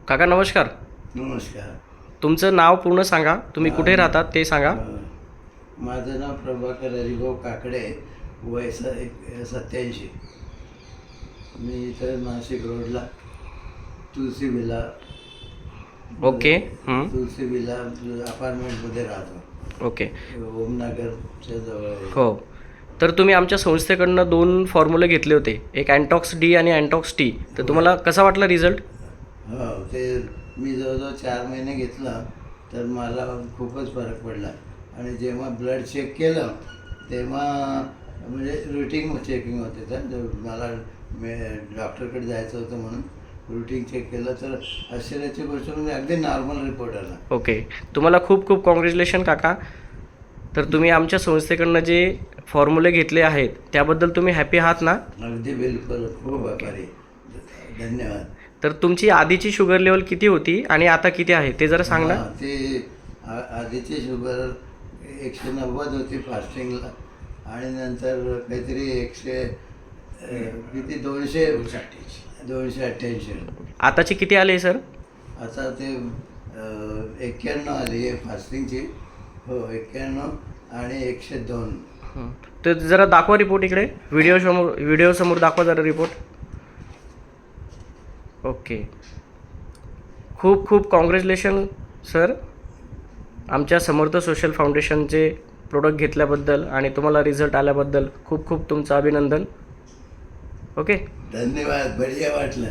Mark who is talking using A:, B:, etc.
A: काका नमस्कार.
B: नमस्कार.
A: तुमचं नाव पूर्ण सांगा, तुम्ही कुठे राहतात ते सांगा.
B: माझं नाव प्रभाकर हरिभाऊ काकडे, वय 87. मी इथं नाशिक रोडला तुलसी विला
A: ओके.
B: तुलसी विला अपार्टमेंटमध्ये राहतो.
A: ओके.
B: ओमनगरच्या जवळ आहे.
A: हो. तर तुम्ही आमच्या संस्थेकडनं 2 फॉर्म्युले घेतले होते, एक अँटॉक्स डी आणि अँटॉक्स टी. तर तुम्हाला कसा वाटला रिझल्ट?
B: हो, ते मी जवळजवळ 4 महिने घेतला तर मला खूपच फरक पडला. आणि जेव्हा ब्लड चेक केलं तेव्हा म्हणजे रुटीन चेकिंग होते तर मला डॉक्टरकडे जायचं होतं म्हणून रुटीन चेक केलं तर आश्चर्याची गोष्ट म्हणजे अगदी नॉर्मल रिपोर्ट आला.
A: ओके. तुम्हाला खूप खूप कॉंग्रॅच्युलेशन काका. तर तुम्ही आमच्या संस्थेकडनं जे फॉर्म्युले घेतले आहेत त्याबद्दल तुम्ही हॅपी आहात ना?
B: अगदी बिलकुल. खूप आभारी. धन्यवाद.
A: तर तुमची आधीची शुगर लेवल किती होती आणि आता किती आहे ते जरा सांग ना.
B: ते आधीची शुगर 190 होती फास्टिंगला आणि नंतर काहीतरी 288.
A: आताची किती आले सर?
B: आता ते 91 आली आहे फास्टिंगची. हो, 91 आणि 102.
A: तर जरा दाखवा रिपोर्ट इकडे, व्हिडिओ समोर दाखवा जरा रिपोर्ट. ओके. खूप खूप कॉंग्रॅच्युलेशन सर, आमच्या समर्थ सोशल फाउंडेशनचे प्रोडक्ट घेतल्याबद्दल आणि तुम्हाला रिझल्ट आल्याबद्दल खूप खूप तुमचं अभिनंदन. ओके.
B: धन्यवाद. बढिया वाटलं.